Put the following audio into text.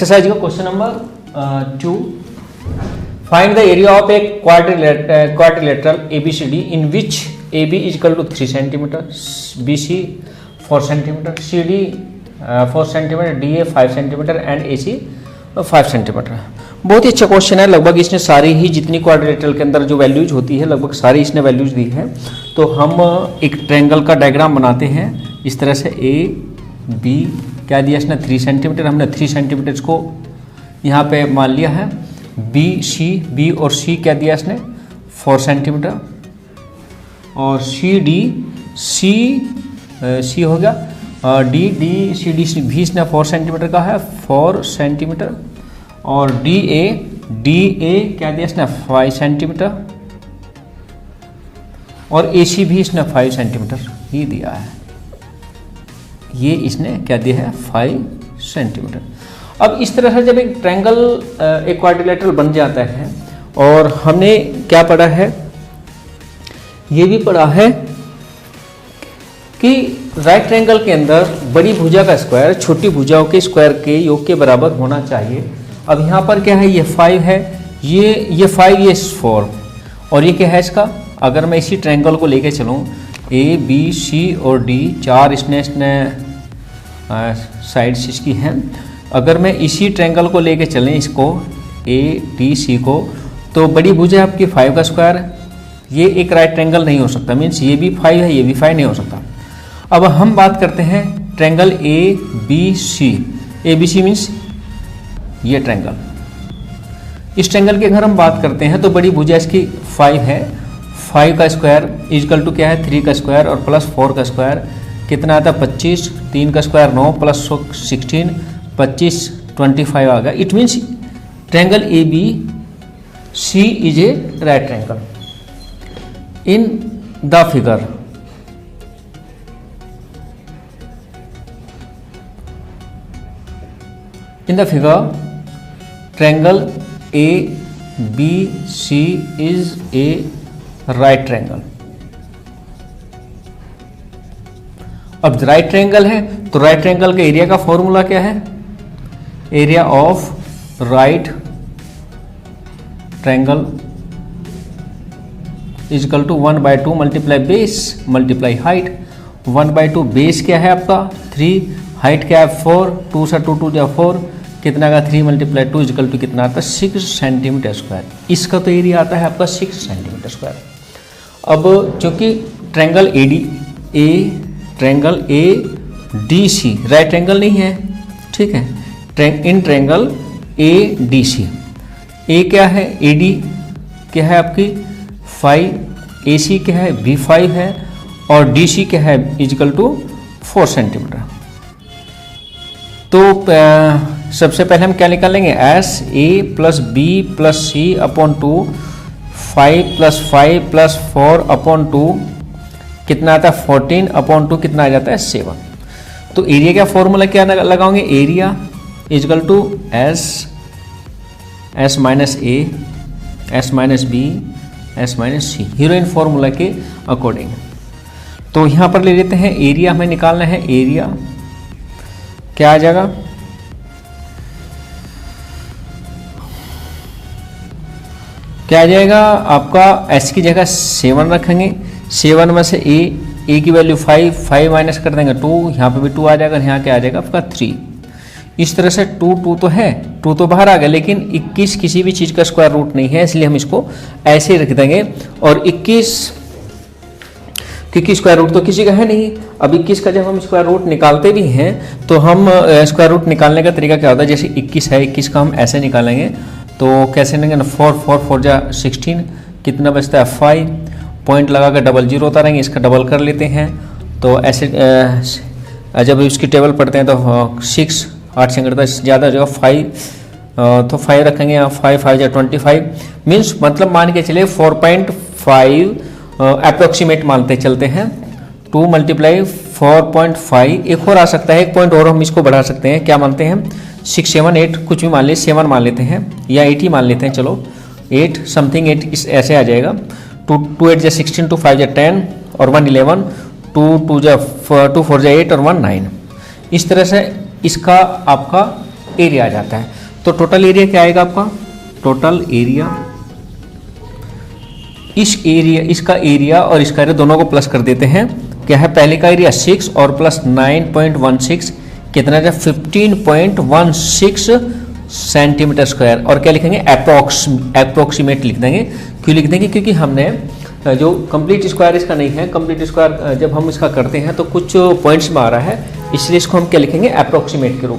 Exercise का question number 2, find the area of a quadrilateral ABCD in which AB is equal to 3 centimetre, BC 4 centimetre, CD 4 centimetre, DA 5 centimetre and AC 5 centimetre. बहुत ही अच्छा question है। लगभग इसने सारी ही जितनी क्वाड्रिलेटरल के अंदर जो वैल्यूज होती है लगभग सारी इसने वैल्यूज दी है। तो हम एक ट्रायंगल का डायग्राम बनाते हैं इस तरह से। A B क्या दिया इसने 3 सेंटीमीटर, हमने 3 सेंटीमीटर को यहाँ पे मान लिया है। B और C क्या दिया इसने 4 सेंटीमीटर, और C हो गया, D भी इसने 4 सेंटीमीटर का है, 4 सेंटीमीटर, और DA क्या दिया इसने 5 सेंटीमीटर, और AC भी इसने 5 सेंटीमीटर ही दिया है। ये इसने क्या दिया है 5 सेंटीमीटर। अब इस तरह से जब एक ट्रायंगल एक क्वाड्रिलेटरल बन जाता है, और हमने क्या पढ़ा है, ये भी पढ़ा है कि राइट ट्रायंगल के अंदर बड़ी भुजा का स्क्वायर छोटी भुजाओं के स्क्वायर के योग के बराबर होना चाहिए। अब यहाँ पर क्या है, ये 5 है, ये 5, ये 4, और ये क्या है इसका। अगर मैं इसी ट्रायंगल को लेके चलूँ, A B C और D 4 इसने साइड्स इसकी हैं। अगर मैं इसी ट्रायंगल को लेके चलें इसको A D C को, तो बड़ी भुजा आपकी 5 का स्क्वायर है। ये एक राइट ट्रायंगल नहीं हो सकता, मीन्स ये भी 5 है, ये भी 5 नहीं हो सकता। अब हम बात करते हैं ट्रायंगल ABC। ABC मीन्स ये ट्रायंगल। इस ट्रायंगल की अगर हम बात करते हैं तो बड़ी भुजा इसकी 5 है। 5 का स्क्वायर इजकल टू क्या है 3 का स्क्वायर और प्लस 4 का स्क्वायर कितना आता है 25, 3 का स्क्वायर 9 प्लस 16 25 25 आ गया। It means triangle ABC is a right triangle. In the figure triangle ABC is a right triangle. अब राइट ट्रायंगल है तो राइट ट्रायंगल के एरिया का फॉर्मूला क्या है, area of right triangle is equal to 1/2 multiply base multiply height. 1/2 base क्या है आपका 3, हाइट क्या है 4, 2 से 2 2 4 कितना का 3 मल्टीप्लाई 2 इज इक्वल टू कितना आता है 6 सेंटीमीटर स्क्वायर। इसका तो एरिया आता है आपका 6 सेंटीमीटर स्क्वायर। अब चूंकि triangle triangle ADC right triangle नहीं है, ठीक है। इन ट्रायंगल ADC A क्या है AD क्या है आपकी 5, AC क्या है B5 है, और DC क्या है इजिकल टू 4 सेंटीमीटर। तो सबसे पहले हम क्या निकालेंगे SA plus B plus C upon 2 5 plus 5 plus 4 upon 2 कितना आता है 14 अपॉन 2 कितना आ जाता है 7। तो एरिया का फॉर्मूला क्या लगाओगे, area is equal to S minus A S minus B S minus C Heron formula के अकॉर्डिंग। तो यहाँ पर ले लेते हैं एरिया, हमें निकालना है एरिया क्या आ जाएगा, क्या आ जाएगा आपका S की जगह 7 रखेंगे। 7 में से A की वैल्यू 5 माइनस कर देंगे 2, यहाँ पे भी 2 आ जाएगा, यहाँ क्या आ जाएगा आपका 3। इस तरह से 2 तो है, 2 तो बाहर आ गया, लेकिन 21 किसी भी चीज़ का स्क्वायर रूट नहीं है, इसलिए हम इसको ऐसे ही रख देंगे। और 21 क्योंकि स्क्वायर रूट तो किसी का है नहीं। अब 21 का जब हम स्क्वायर रूट निकालते भी हैं तो हम स्क्वायर रूट निकालने का तरीका क्या होता है, जैसे 21 है, 21 का हम ऐसे निकालेंगे तो कैसे लेंगे ना 4 जा 16 कितना बचता है 5, पॉइंट लगा कर 00 उतारेंगे, इसका डबल कर लेते हैं। तो ऐसे जब इसकी टेबल पढ़ते हैं तो 6 8 से घटता ज़्यादा हो जाएगा 5, तो 5 रखेंगे यहाँ 5 जा 25 मीन्स मतलब मान के चलिए 4.5 अप्रोक्सीमेट मानते चलते हैं। 2 मल्टीप्लाई 4.5 एक और आ सकता है, एक पॉइंट और हम इसको बढ़ा सकते हैं। क्या मानते हैं 6 7 8 कुछ भी मान ले, 7 मान लेते हैं या 8 ही मान लेते हैं, चलो 8 समथिंग 8 इस ऐसे आ जाएगा। 2 8 जा 16 2 5 जा 10 और 1 11 2 4 जा 8 और 1 9। इस तरह से इसका आपका एरिया आ जाता है। तो टोटल एरिया क्या आएगा आपका, टोटल एरिया, इसका एरिया और इसका एरिया दोनों को प्लस कर देते हैं। क्या है, पहले का एरिया 6 और प्लस 9.16 कितना है, 15.16 सेंटीमीटर स्क्वायर। और क्या लिखेंगे, अप्रोक्सीमेट लिख देंगे। क्यों लिख देंगे, क्योंकि हमने जो कंप्लीट स्क्वायर इसका नहीं है, कंप्लीट स्क्वायर जब हम इसका करते हैं तो कुछ पॉइंट्स में आ रहा है, इसलिए इसको हम क्या लिखेंगे, अप्रोक्सीमेट के रूप।